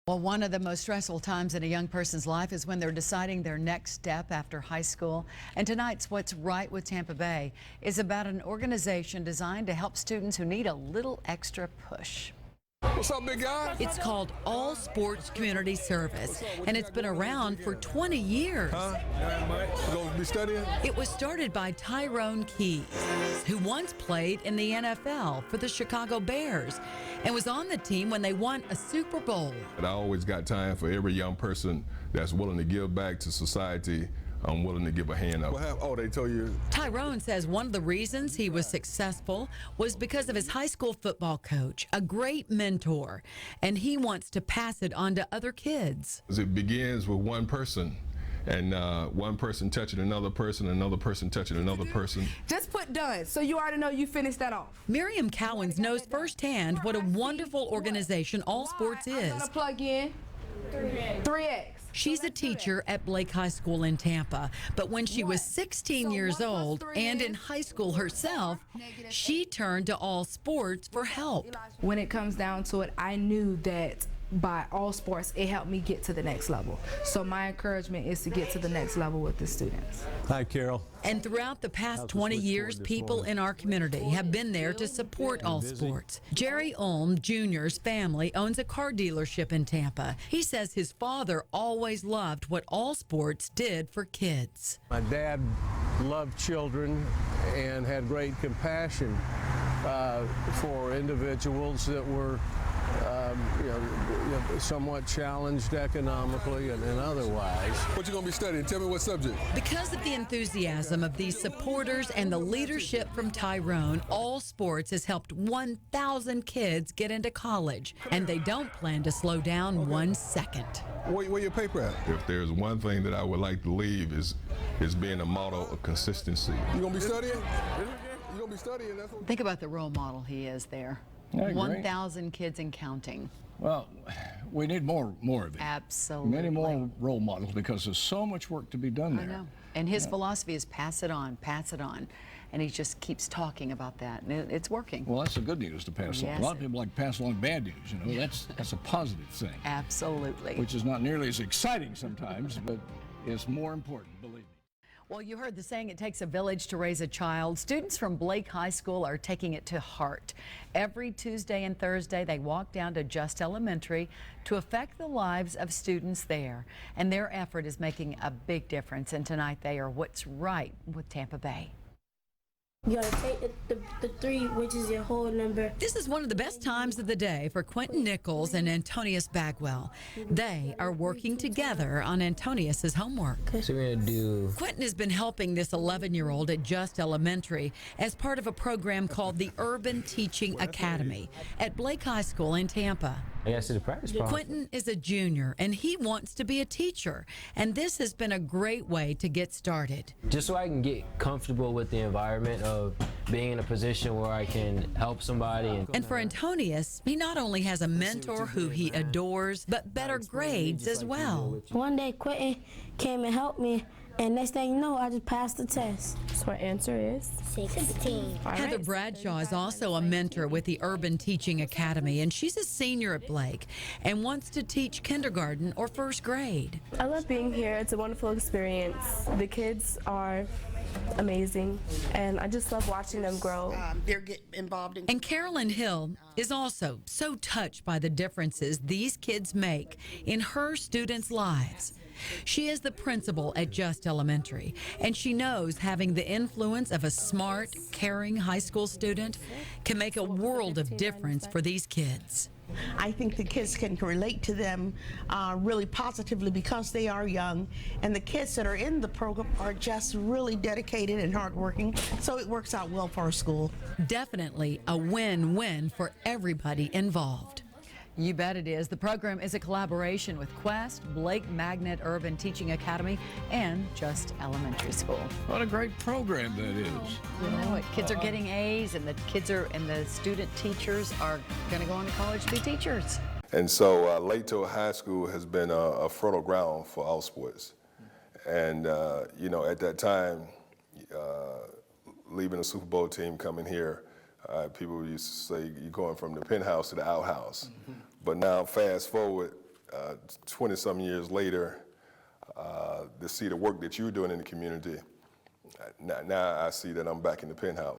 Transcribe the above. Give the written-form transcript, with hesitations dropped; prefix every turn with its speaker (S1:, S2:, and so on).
S1: Well, one of the most stressful times in a young person's life is when they're deciding their next step after high school. And tonight's What's Right with Tampa Bay is about an organization designed to help students who need a little extra push.
S2: What's up, big guy?
S1: It's called All Sports Community Service, and it's been around for 20 years.
S2: Huh? You gonna be studying?
S1: It was started by Tyrone Keys, who once played in the NFL for the Chicago Bears and was on the team when they won a Super Bowl.
S2: I always got time for every young person that's willing to give back to society. I'm willing to give a hand up. Oh, they told you?
S1: Tyrone says one of the reasons he was successful was because of his high school football coach, a great mentor, and he wants to pass it on to other kids.
S2: It begins with one person, and one person touching another person touching another person.
S3: Just put done, so you already know you finished that off.
S1: Miriam Cowens knows firsthand what a wonderful organization All Sports is.
S3: I'm gonna plug in 3X.
S1: She's a teacher at Blake High School in Tampa, but when she was 16 years old and in high school herself, she turned to All Sports for help.
S3: When it comes down to it, I knew that by All Sports, it helped me get to the next level. So my encouragement is to get to the next level with the students.
S4: Hi, Carol.
S1: And throughout the past 20 years, people in our community have been there to support All Sports. Jerry Ulm Jr.'s family owns a car dealership in Tampa. He says his father always loved what All Sports did for kids.
S4: My dad loved children and had great compassion for individuals that were somewhat challenged economically and otherwise.
S2: What you gonna be studying? Tell me what subject.
S1: Because of the enthusiasm of these supporters and the leadership from Tyrone, All Sports has helped 1,000 kids get into college, and they don't plan to slow down 1 second.
S2: Where your paper at? If there's one thing that I would like to leave is being a model of consistency. You gonna be studying? You gonna be studying? That's what...
S1: Think about the role model he is there. 1,000 kids and counting.
S5: Well, we need more of it.
S1: Absolutely.
S5: Many more role models, because there's so much work to be done there.
S1: I know. And his philosophy is pass it on, pass it on. And he just keeps talking about that, and it's working.
S5: Well, that's the good news to pass on.
S1: Yes.
S5: A lot of people like to pass along bad news, that's a positive thing.
S1: Absolutely.
S5: Which is not nearly as exciting sometimes, but it's more important, believe me.
S1: Well, you heard the saying, it takes a village to raise a child. Students from Blake High School are taking it to heart. Every Tuesday and Thursday, they walk down to Just Elementary to affect the lives of students there. And their effort is making a big difference. And tonight, they are What's Right with Tampa Bay.
S6: You gotta take the 3, which is your whole number.
S1: This is one of the best times of the day for Quentin Nichols and Antonius Bagwell. They are working together on Antonius's homework.
S7: So we're gonna do...
S1: Quentin has been helping this 11-year-old at Just Elementary as part of a program called the Urban Teaching Academy at Blake High School in Tampa.
S7: I guess it's a practice problem.
S1: Quentin is a junior, and he wants to be a teacher, and this has been a great way to get started.
S7: Just so I can get comfortable with the environment of being in a position where I can help somebody.
S1: And for Antonius, he not only has a mentor who he adores, but better grades as well.
S6: One day, Quentin came and helped me, and next thing you know, I just passed the test.
S8: So our answer is
S6: 16.
S1: Heather Bradshaw is also a mentor with the Urban Teaching Academy, and she's a senior at Blake and wants to teach kindergarten or first grade.
S8: I love being here. It's a wonderful experience. The kids are amazing, and I just love watching them grow.
S9: They're getting involved in.
S1: And Carolyn Hill is also so touched by the differences these kids make in her students' lives. She is the principal at Just Elementary, and she knows having the influence of a smart, caring high school student can make a world of difference for these kids.
S9: I think the kids can relate to them really positively because they are young, and the kids that are in the program are just really dedicated and hardworking, so it works out well for our school.
S1: Definitely a win-win for everybody involved. You bet it is. The program is a collaboration with Quest, Blake Magnet Urban Teaching Academy, and Just Elementary School.
S5: What a great program that is.
S1: You know it. Kids are getting A's, and the student teachers are going to go on to college to be teachers.
S2: And so Lato High School has been a fertile ground for All Sports. And, at that time, leaving a Super Bowl team coming here, people used to say you're going from the penthouse to the outhouse. But now, fast forward, 20-some years later, to see the work that you're doing in the community, now I see that I'm back in the penthouse.